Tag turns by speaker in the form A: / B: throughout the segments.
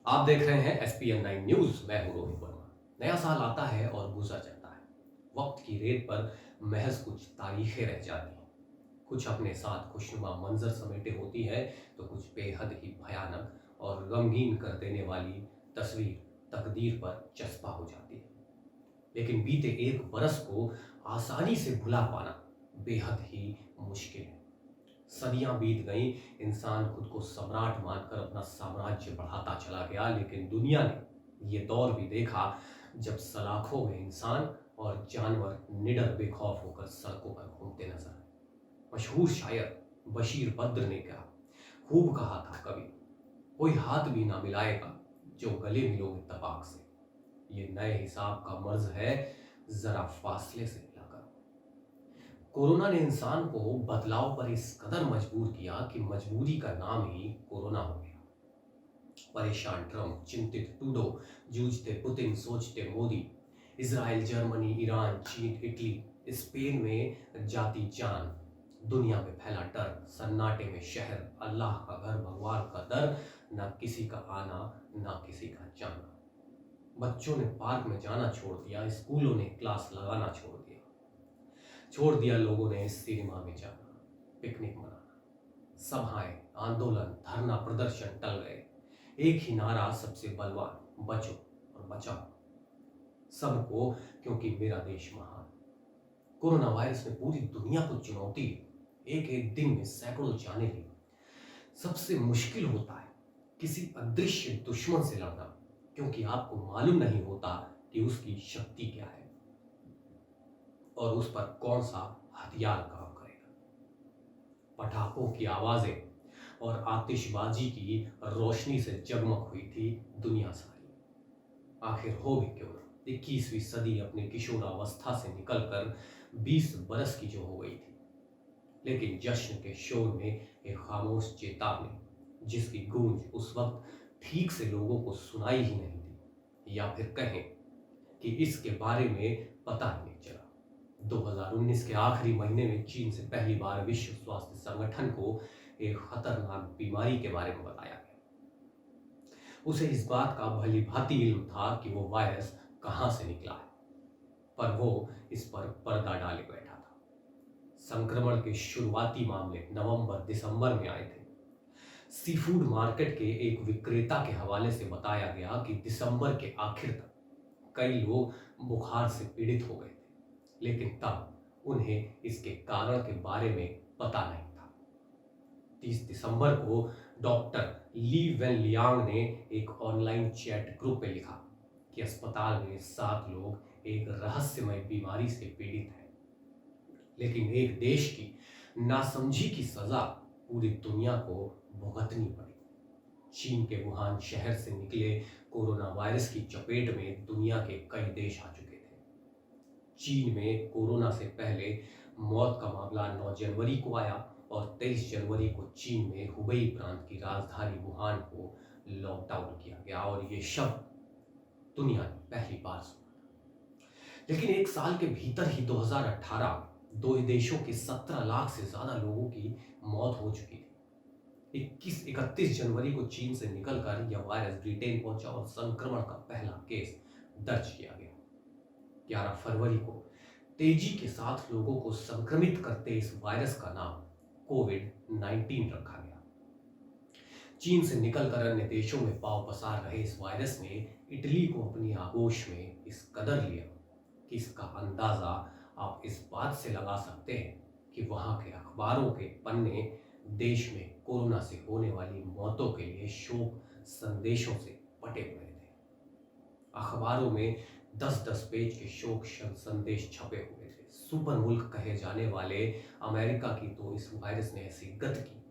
A: आप देख रहे हैं SPN9 न्यूज। मैं हूं रोहित वर्मा। नया साल आता है और गुजर जाता है। वक्त की रेत पर महज कुछ तारीखें रह जाती हैं। कुछ अपने साथ खुशनुमा मंजर समेटे होती है, तो कुछ बेहद ही भयानक और गमगीन कर देने वाली तस्वीर तकदीर पर चस्पा हो जाती है। लेकिन बीते एक बरस को आसानी से भुला पाना बेहद ही मुश्किल है। सदियां बीत गईं, इंसान खुद को सम्राट मानकर अपना साम्राज्य बढ़ाता चला गया, लेकिन दुनिया ने ये दौर भी देखा जब सलाखों में इंसान और जानवर निडर बेखौफ होकर सड़कों पर घूमते नजर आए। मशहूर शायर बशीर बद्र ने क्या खूब कहा था कभी, कोई हाथ भी ना मिलाएगा जो गले मिलोगे तपाक से। ये नए हिसाब का मर्ज है, जरा फासले से मिला करो। कोरोना ने इंसान को बदलाव पर इस कदर मजबूर किया कि मजबूरी का नाम ही कोरोना हो गया। परेशान ट्रम्प, चिंतित ट्रूडो, जूझते पुतिन, सोचते मोदी। इजराइल, जर्मनी, ईरान, चीन, इटली, स्पेन में जाती जान। दुनिया में फैला डर, सन्नाटे में शहर, अल्लाह का घर, भगवान का दर, ना किसी का आना ना किसी का जाना। बच्चों ने पार्क में जाना छोड़ दिया, स्कूलों ने क्लास लगाना छोड़ दिया लोगों ने सिनेमा में जाना, पिकनिक मनाना। सभाएं, आंदोलन, धरना प्रदर्शन टल गए। एक ही नारा सबसे बलवान, बचो और बचाओ सबको, क्योंकि मेरा देश महान। कोरोना वायरस ने पूरी दुनिया को चुनौती दी। एक एक दिन में सैकड़ों जाने ली। सबसे मुश्किल होता है किसी अदृश्य दुश्मन से लड़ना, क्योंकि आपको मालूम नहीं होता कि उसकी शक्ति क्या है और उस पर कौन सा हथियार काम करेगा। पटाखों की आवाजें और आतिशबाजी की रोशनी से जगमग हुई थी दुनिया सारी। आखिर हो भी क्यों ना, 21वीं सदी अपने किशोरावस्था से निकलकर 20 बरस की जो हो गई थी, लेकिन जश्न के शोर में एक खामोश चेतावनी, जिसकी गूंज उस वक्त ठीक से लोगों को सुनाई ही नहीं दी, या फिर कहें कि इसके बारे में पता ही नहीं चला। 2019 के आखिरी महीने में चीन से पहली बार विश्व स्वास्थ्य संगठन को एक खतरनाक बीमारी के बारे में बताया गया। उसे इस बात का भली भांति इल्म था कि वो वायरस कहां से निकला है, पर वो इस पर पर्दा डाले बैठा था। संक्रमण के शुरुआती मामले नवंबर दिसंबर में आए थे। सी फूड मार्केट के एक विक्रेता के हवाले से बताया गया कि दिसंबर के आखिर तक कई लोग बुखार से पीड़ित हो गए थे, लेकिन तब उन्हें इसके कारण के बारे में पता नहीं था। 30 दिसंबर को डॉक्टर ली वेन लियांग ने एक ऑनलाइन चैट ग्रुप में लिखा कि अस्पताल में 7 लोग एक रहस्यमय बीमारी से पीड़ित हैं, लेकिन एक देश की नासमझी की सजा पूरी दुनिया को भुगतनी पड़ी। चीन के वुहान शहर से निकले कोरोना वायरस की चपेट में दुनिया के कई देश आ चुके थे। चीन में कोरोना से पहले मौत का मामला 9 जनवरी को आया और 23 जनवरी को चीन में हुबई प्रांत की राजधानी वुहान को लॉकडाउन किया गया, और ये शब्द दुनिया ने पहली बार सुना। लेकिन एक साल के भीतर ही 2018 में दो देशों के 17 लाख से ज्यादा लोगों की मौत हो चुकी थी। 31 जनवरी को चीन से निकलकर यह वायरस ब्रिटेन पहुंचा और संक्रमण का पहला केस दर्ज किया गया। 11 फरवरी को तेजी के साथ लोगों को संक्रमित करते इस वायरस का नाम कोविड-19 रखा गया। चीन से निकलकर अन्य देशों में पांव पसार रहे इस वायरस ने इटली को अपनी आगोश में इस कदर लिया कि इसका अंदाजा आप इस बात से लगा सकते हैं कि वहां के अखबारों के पन्ने देश में कोरोना से होने वाली मौतों के लिए शोक संदेशों से पटे हुए थे। अखबारों में 10-10 पेज के शोक संदेश छपे हुए थे। सुपर मुल्क कहे जाने वाले अमेरिका की तो इस वायरस ने ऐसी गति की,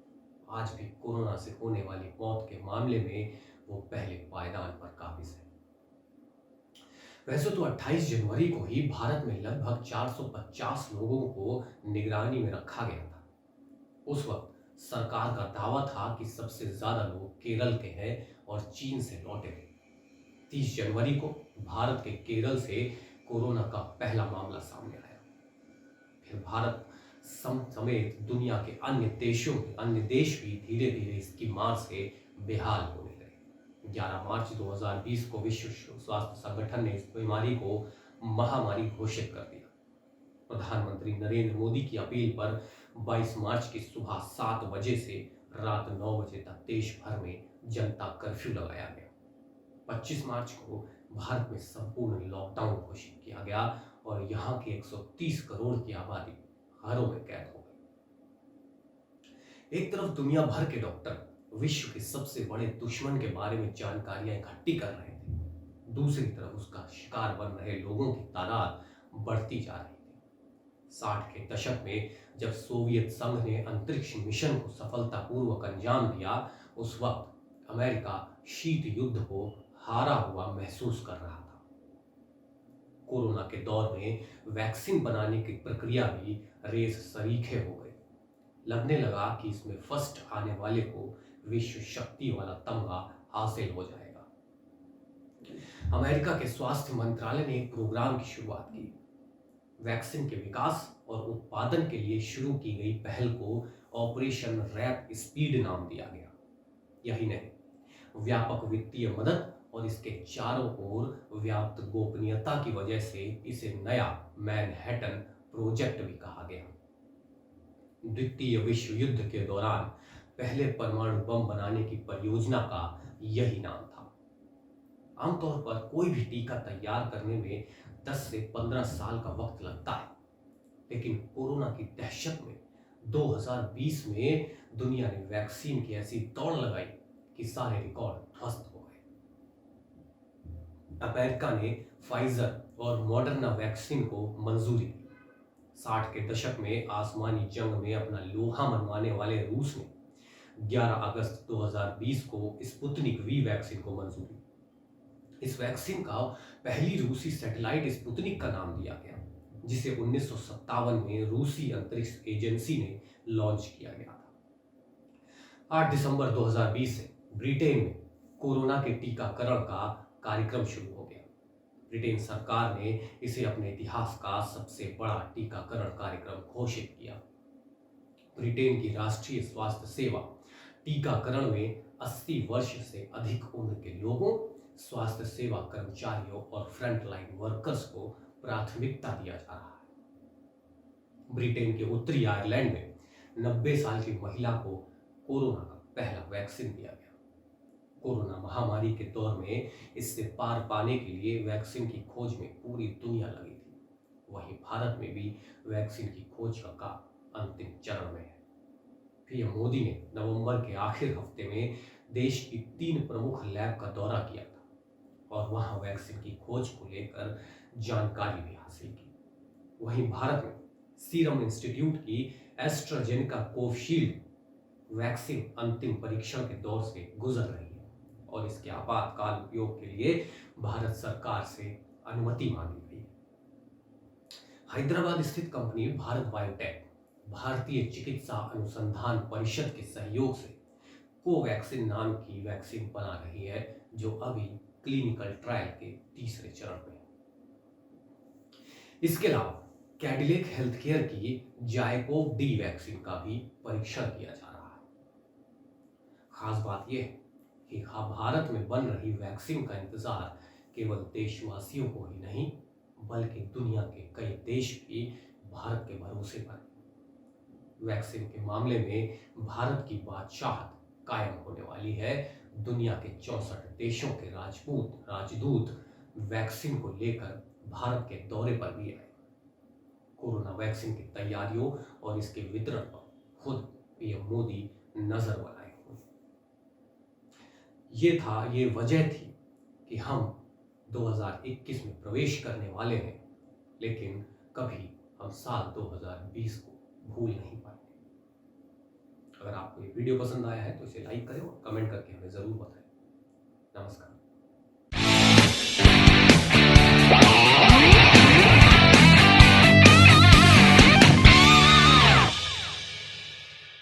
A: आज भी कोरोना से होने वाली मौत के मामले में वो पहले पायदान पर काबिज है। वैसे तो 28 जनवरी को ही भारत में लगभग 450 लोगों को निगरानी में रखा गया था। उस वक्त सरकार का दावा था कि सबसे ज्यादा लोग केरल के हैं और चीन से लौटे थे। 30 जनवरी को भारत के केरल से कोरोना का पहला मामला सामने आया। फिर भारत समेत दुनिया के अन्य देश भी धीरे धीरे इसकी मार से बेहाल होने लगे। 11 मार्च 2020 को विश्व स्वास्थ्य संगठन ने इस बीमारी को महामारी घोषित कर दिया। प्रधानमंत्री नरेंद्र मोदी की अपील पर 22 मार्च की सुबह 7 बजे से रात 9 बजे तक देश भर में जनता कर्फ्यू लगाया गया। 25 मार्च को भारत में संपूर्ण लॉकडाउन घोषित किया गया और यहाँ की 130 करोड़ की आबादी घरों में कैद हो गई। एक तरफ दुनिया भर के डॉक्टर विश्व के सबसे बड़े दुश्मन के बारे में जानकारियां इकट्ठी कर रहे थे, दूसरी तरफ उसका शिकार बन रहे लोगों की तादाद बढ़ती जा रही थी। 60 के दशक में जब सोवियत संघ ने अंतरिक्ष मिशन को सफलतापूर्वक अंजाम दिया, उस वक्त अमेरिका शीत युद्ध को हारा हुआ महसूस कर रहा था। कोरोना के दौर में वैक्सीन बनाने की प्रक्रिया भी रेस सरीखे हो गई। लगने लगा कि इसमें फर्स्ट आने वाले को विश्व शक्ति वाला तमगा हासिल हो जाएगा। अमेरिका के स्वास्थ्य मंत्रालय ने एक प्रोग्राम की शुरुआत की। वैक्सीन के विकास और उत्पादन के लिए शुरू की गई पहल को ऑपरेशन रैप स्पीड नाम दिया गया। यही नहीं, व्यापक वित्तीय मदद और इसके चारों ओर व्याप्त गोपनीयता की वजह से इसे नया मैनहट्टन प्रोजेक्ट भी कहा गया। द्वितीय विश्व युद्ध के दौरान पहले परमाणु बम बनाने की परियोजना का यही नाम था। आमतौर पर कोई भी टीका तैयार करने में 10 से 15 साल का वक्त लगता है, लेकिन कोरोना की दहशत में 2020 में दुनिया ने वैक्सीन की ऐसी दौड़ लगाई कि सारे रिकॉर्ड ध्वस्त हो गए। अमेरिका ने फाइजर और मॉडर्ना वैक्सीन को मंजूरी दी। 60 के दशक में आसमानी जंग में अपना लोहा मनवाने वाले रूस ने 11 अगस्त 2020 को स्पुतनिक वी वैक्सीन को मंजूरी दी। इस वैक्सीन का पहली रूसी सैटेलाइट स्पुतनिक का नाम दिया गया, जिसे 1957 में रूसी अंतरिक्ष एजेंसी ने लॉन्च किया गया था। 8 दिसंबर 2020 से ब्रिटेन में कोरोना के टीकाकरण का कार्यक्रम शुरू हो गया। ब्रिटेन सरकार ने इसे अपने इतिहास का सबसे बड़ा टीकाकरण कार्यक्रम घोषित किया। ब्रिटेन की राष्ट्रीय स्वास्थ्य सेवा टीकाकरण में 80 वर्ष से अधिक उम्र के लोगों, स्वास्थ्य सेवा कर्मचारियों और फ्रंटलाइन वर्कर्स को प्राथमिकता दिया जा रहा है। ब्रिटेन के उत्तरी आयरलैंड में 90 साल की महिला को कोरोना का पहला वैक्सीन दिया गया। कोरोना महामारी के दौर में इससे पार पाने के लिए वैक्सीन की खोज में पूरी दुनिया लगी थी। वहीं भारत में भी वैक्सीन की खोज का काम अंतिम चरण में है। पीएम मोदी ने नवंबर के आखिर हफ्ते में देश की 3 प्रमुख लैब का दौरा किया था और वहां वैक्सीन की खोज को लेकर जानकारी भी हासिल की। वहीं भारत में सीरम इंस्टीट्यूट की एस्ट्राजेनेका कोविशील्ड वैक्सीन अंतिम परीक्षण के दौर से गुजर रही है और इसके आपातकाल उपयोग के लिए भारत सरकार से अनुमति मांगी गई है। हैदराबाद स्थित कंपनी भारत बायोटेक भारतीय चिकित्सा अनुसंधान परिषद के सहयोग से कोवैक्सीन नाम की वैक्सीन बना रही है, जो अभी क्लिनिकल ट्रायल के तीसरे चरण में है। इसके अलावा कैडिलेक हेल्थकेयर की जायकोव डी वैक्सीन का भी परीक्षण किया जा रहा है। खास बात यह है कि भारत में बन रही वैक्सीन का इंतजार केवल देशवासियों को ही नहीं, बल्कि दुनिया के कई देश भी भारत के भरोसे पर हैं। वैक्सीन के मामले में भारत की बादशाहत कायम होने वाली है। दुनिया के 64 देशों के राजदूत वैक्सीन को लेकर भारत के दौरे पर भी आए। कोरोना वैक्सीन की तैयारियों और इसके वितरण पर खुद पीएम मोदी नजर बनाए हुए। ये वजह थी कि हम 2021 में प्रवेश करने वाले हैं, लेकिन कभी हम साल 2020 को भूल नहीं पाएंगे। अगर आपको ये वीडियो पसंद आया है तो इसे लाइक करें और कमेंट करके हमें जरूर बताएं। नमस्कार।